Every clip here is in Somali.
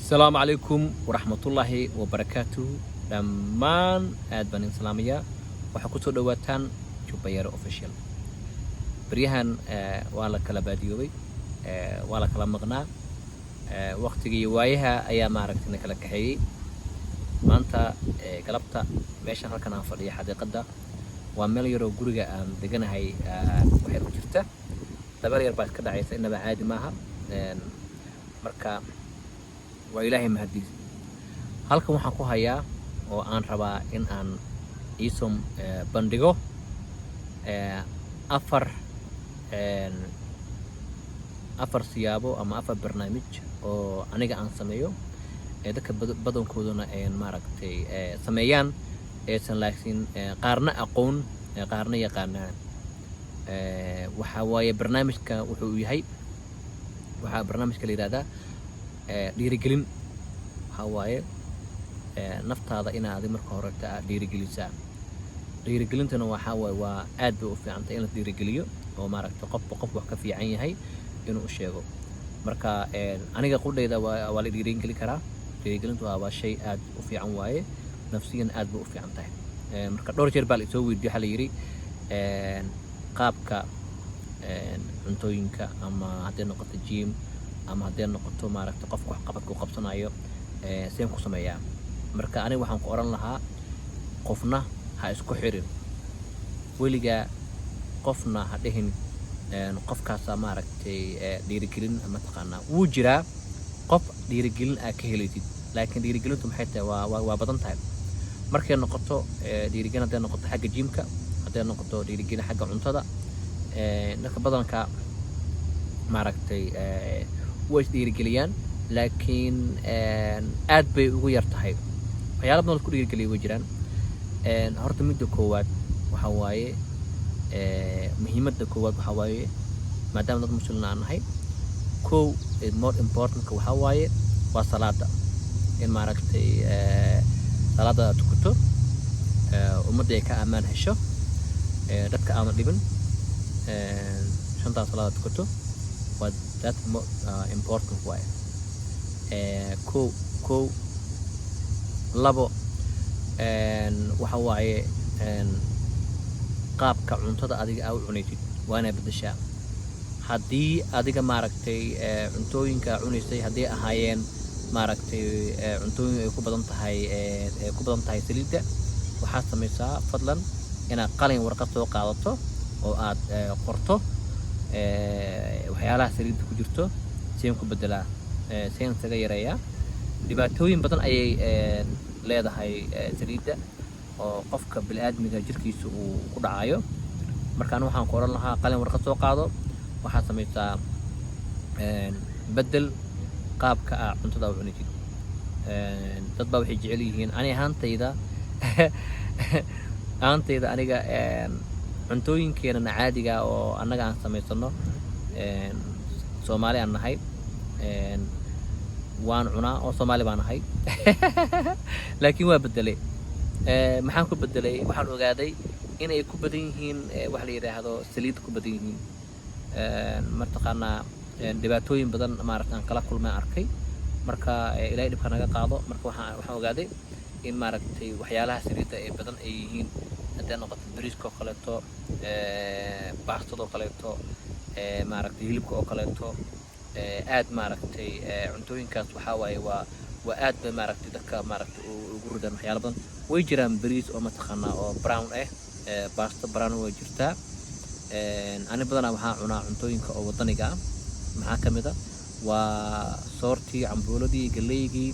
السلام عليكم ورحمة الله وبركاته. دمان بان إسلامية وحكوتو دواتان جوبير أوفيشال بريهان والا كلا باديوي والا كلا مغنى وقتي وايها أيام معركتنا كلا كحيي maanta galabta meeshan halkan aan fadhiyo xadiiqada waa meel yar oo guriga aan deganahay waxay ku jirta dabar yar baa iska dhacaysa inaba caadi maaha marka waa ilaahay mahadiis halkan waxaan ku hayaa oo aan rabaa in aan iisom bandhigo afar siyaabo ama afar barnaamij oo aniga aan sameeyo dadka badankooduna maaragtay sameeyaan aysan laakiin qaarna aqoon qaarna yaqaanaan waxa waaye barnaamijka wuxuu yahay waxa barnaamijka la yiraahdaa dhiirigelin waxa waaye naftaada inaad marka hore dhiirigelisaa dhiirigelintana waxa waaye waa aad bay u fiican tahay in la dhiirigeliyo oo maaragtay qof wax ka fiican yahay inuu sheego marka aniga qudayda waa la dhiirigelin karaa dhiirigelintu waa shay aad u fiican waaye nafsiyan aad bay u fiican tahay marka dhowr jeer baa la soo weydiiyay waxa la yiri qaabka cuntooyinka ama haddii noqoto gym ama haddii noqoto maaragtay qofka wax qabadka u qabsanayo seen ku sameeyaa marka aniga waxaan ku oran lahaa qofna ha isku xirin weligaa qofna ha dhihin qofkaasa maaragtay dhiirigelin ama taqaanaa wuu jiraa qof dhiirigelin aad ka helaysid laakiin dhiirigelintu maxay tahay waa badan tahay markay noqoto dhiirigelin hadday noqoto xagga jimka hadday noqoto dhiirigelin xagga cuntada dadka badanka maaragtay way is dhiirigeliyaan laakiin aad bay ugu yar tahay waxyaala badan ku dhiirigeliya way jiraan horta midda koowaad waxa waaye muhiimadda koowaad waxa waaye maadaama dad muslimiin aan nahay kow more important waxa waaye waa salaada in maaragtay salaada tukato ummadda ay ka amaan hesho dadka aan dhibin shanta salaada tukato waa that important waaye kow labo waxa waaye qaabka cuntada adiga aad u cunaysid waa inaad bedeshaa haddii adiga maaragtay cuntooyinka cunaysay haddii ahaayeen maaragtay cuntooyin ay ku badan tahay saliidda waxaad samaysaa fadlan inaad qalin warqad soo qaadato oo aad qorto waxyaalaha saliidda ku jirto seen ku bedelaa seen isaga yareeyaa dhibaatooyin badan ayay leedahay saliidda oo qofka bini'aadmiga jirkiisa uu ku dhacayo markaan waxaan ku oran lahaa qalin warqad soo qaado waxaad samaysaa bedel qaabka aad cuntada u cunaysid dad baa waxay jecel yihiin ani ahaantayda aniga cuntooyinkeenana caadiga oo annaga aan samaysano soomaali aan nahay waan cunaa oo soomaali baan nahay laakiin waa bedelay maxaan ku bedelay waxaan ogaaday inay ku badan yihiin wax la yiraahdo saliid ku badan yihiin martaqaanaa dhibaatooyin badan maaragtay aan kala kulmay arkay marka ilaahay dhibka naga qaado marka waxaan ogaaday in maaragtay waxyaalaha saliidda ee badan ay yihiin hadday noqoto bariiska oo kaleeto baastada oo kaleeto maaragtay hilibka oo kaleeto aad maaragtay cuntooyinkaas waxaa waaye waa aad bay maaragtay dadka maaragtay ugu ridaan waxyaala badan way jiraan bariis oo mataqaanaa oo brown baasta brown way jirtaa ani badanaa waxaan cunaa cuntooyinka oo wadaniga ah maxaa ka mid a waa soortii cambuuladii galeygii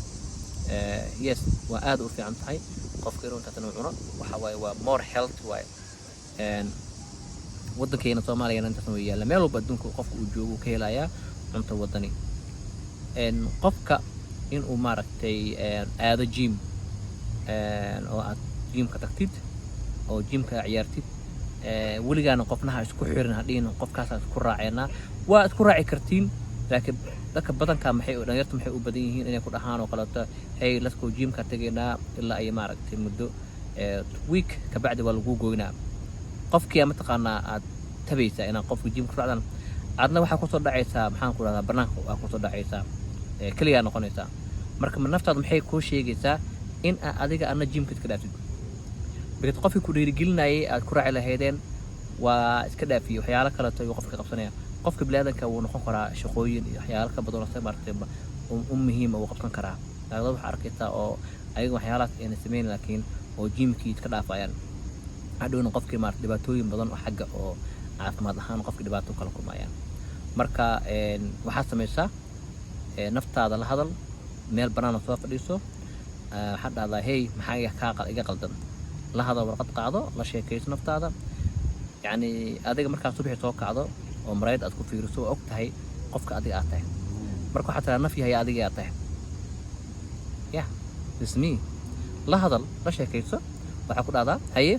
yes waa aad u fiican tahay qofka inuu intaas inuu cuno waxa waaye waa more health waaye waddankeena soomaaliyana intaas way yaalla meel walba adduunka qofka uu joogo ka helayaa cunto wadani qofka inuu maaragtay aado gym oo aad gymka tagtid oo gymka ciyaartid weligaana qofnaha isku xirin hadhiin qofkaas isku raaceenaa waa isku raaci kartiin laakiin dadka badanka dhalinyarta maxay u badan yihiin inay ku dhahaan oo kaleeto hey let's go gymka tageynaa ilaa ay maaragtay muddo week kabacdi waa lagu goynaa qofkii mataqaanaa aad tabaysaa inaa qofka gymka raacdan aadna waxaa kusoo dhacaysaa maxaan ku dhahdaa banaanka waa kusoo dhacaysaa kaliya noqonaysaa marka naftaada maxay kuu sheegaysaa in adiga ana gymka iska dhaaftid bigad qofkii ku dhiirigelinayay aad ku raaci lahaydeen waa iska dhaafiyo waxyaalo kale oo qofka qabsanaya qofka bilaadanka wuu noqon karaa shaqooyin iyo waxyaalo ka badan oo maartay muhiim oo qabsan karaa dad wax arkaysa oo ayaga waxyaalahaas ay sameeyeen laakiin oo gymkii iska dhaafayaan hadhowna qofkii maartay dhibaatooyin badan oo xagga oo caafimaad ahaan qofkii dhibaato kala kulmayaan marka waxaad samaysaa naftaada la hadal meel bannaan soo fadhiiso waxaad dhahdaa hey maxaa iga qaldan la hadal warqad qaado la sheekayso naftaada yacni adiga markaad subaxii soo kacdo oo marayd aad ku fiiriso oo og tahay qofka adiga aad tahay marka waxaad tiraa naf yahay adiga aad tahay yeah this me la hadal la sheekayso waxaa ku dhahdaa haye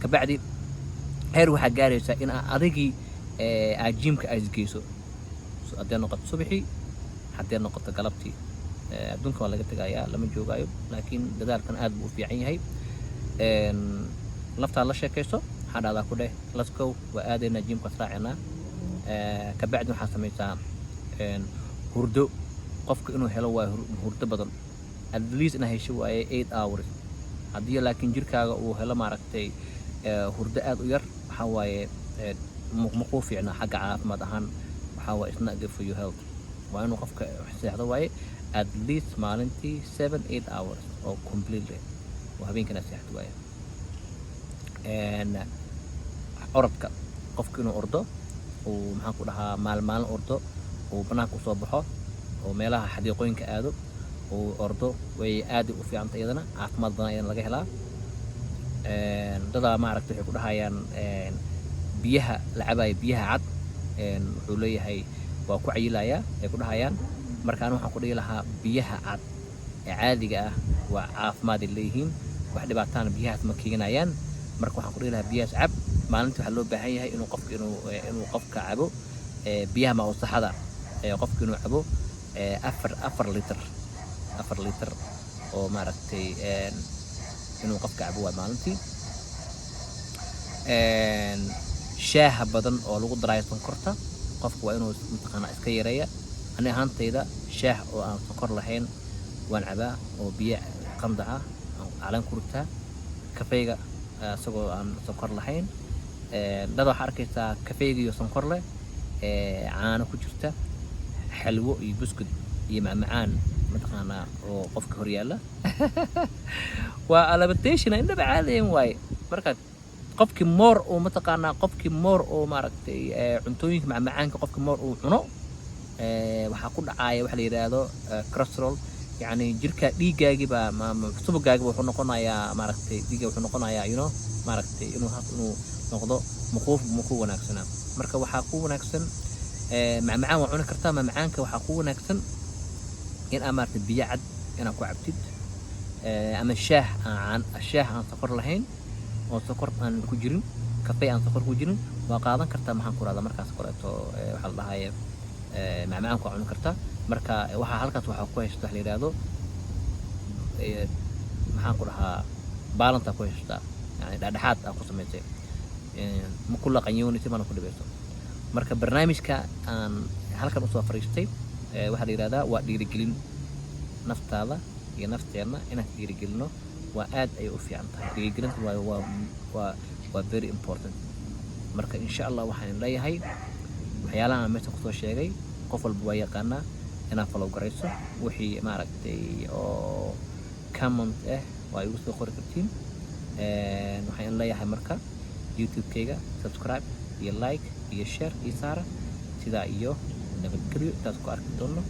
kabacdi heer waxaa gaaraysaa in adigii aad gymka aad isgeyso haddee noqoto subaxii haddee noqoto galabtii adduunka waa laga tegayaa lama joogaayo laakiin dadaalkan aad buu u fiican yahay laftaad la sheekayso waxaa dhahdaa ku dheh let's go waa aadaynaa gymkaas raacinaa kabacdi waxaa samaysaa hurdo qofka inuu helo waa hurdo badan at least inaa hesho waaye 8 hours haddii laakiin jirkaaga uu helo maaragtay hurdo aad u yar waxaa waaye ma kuu fiicnaa xagga caafimaad ahaan waxaa waaye it's not good for your health waa inuu qofka seexdo waaye at least maalintii 7-8 hours oo completely oo habeenkana seexdo waaye orodka qofka inuu ordo uu maxaan ku dhahaa maalin ordo uu banaanka usoo baxo oo meelaha xadiiqooyinka aado uu ordo way aad u fiicanta iyadana caafimaad badan ayadana laga helaa dadaa maaragtay waxay ku dhahayaan biyaha la cabaaya biyaha cad wuxuu leeyahay waa ku cayilayaa ay ku dhahayaan marka anigu waxaan ku dhihi lahaa biyaha cad ee caadiga ah waa caafimaad ay leeyihiin wax dhibaataana biyahaas ma keenayaan marka waxaan ku dhihi lahaa biyahaas cab maalintii waxaa loo baahan yahay inuu qofka cabo biyaha mawsaxada qofka inuu cabo 4 litir oo maaragtay inuu qofka cabo waa maalintii shaaha badan oo lagu daraayo sonkorta qofka waa inuu mataqaanaa iska yareeya ani ahaantayda shaah oo aan sonkor lahayn waan cabaa oo biyo qandaca calan ku ritaa kafeega isagoo aan sonkor lahayn dad waxaa arkaysaa kafeega iyo sonkor leh caano ku jirta xalwo iyo buskud iyo macmacaan mataqaanaa oo qofka hor yaalla waa alabatation indhaba caadayan waaye marka qofkii moor oo mataqaanaa oo maaragtay cuntooyinka macmacaanka qofkii moor uu cuno waxaa ku dhacaaya waxa la yidhaahdo cholesterol yacni jirka dhiiggaagii baa subaggaagii wuxuu noqonayaa maaragtay dhiigga wuxuu noqonayaa maaragtay inuu noqdo muquu wanaagsanaa marka waxaa ku wanaagsan macmacaan waa cuni kartaa macmacaanka waxaa ku wanaagsan in aad maaragtay biyo cad inaad ku cabtid ama shaah aan sonkor lahayn oo sonkor aan ku jirin kafee aan sonkor ku jirin waa qaadan kartaa maxaan ku rahdaa markaas koleeto waxaa la dhahaye macmacaanku waa cuni kartaa marka halkaas waxaa ku haysta wax la yidhaahdo maxaan ku dhahaa baalantaa ku haystaa yani dhexdhexaad aa ku samaysay ma ku laqanyoonaysa mana ku dhibayso marka barnaamijka aan halkan usoo fariistay waxaa la yidhahdaa waa dhiirigelin naftaada iyo nafteenna inaan dhiirigelino waa aad ay u fiican tahay dhiirigelinta waa very important marka insha allah waxaan leeyahay waxyaalaha aan meesha kusoo sheegay qof walba waa yaqaanaa inaad follow garayso wixii maaragtay oo comment waa igu soo qori kartiin waxaan leeyahay marka youtube-kayga subscribe iyo like iyo share iyo saara sidaa iyo nabadgelyo intaas ku arki doono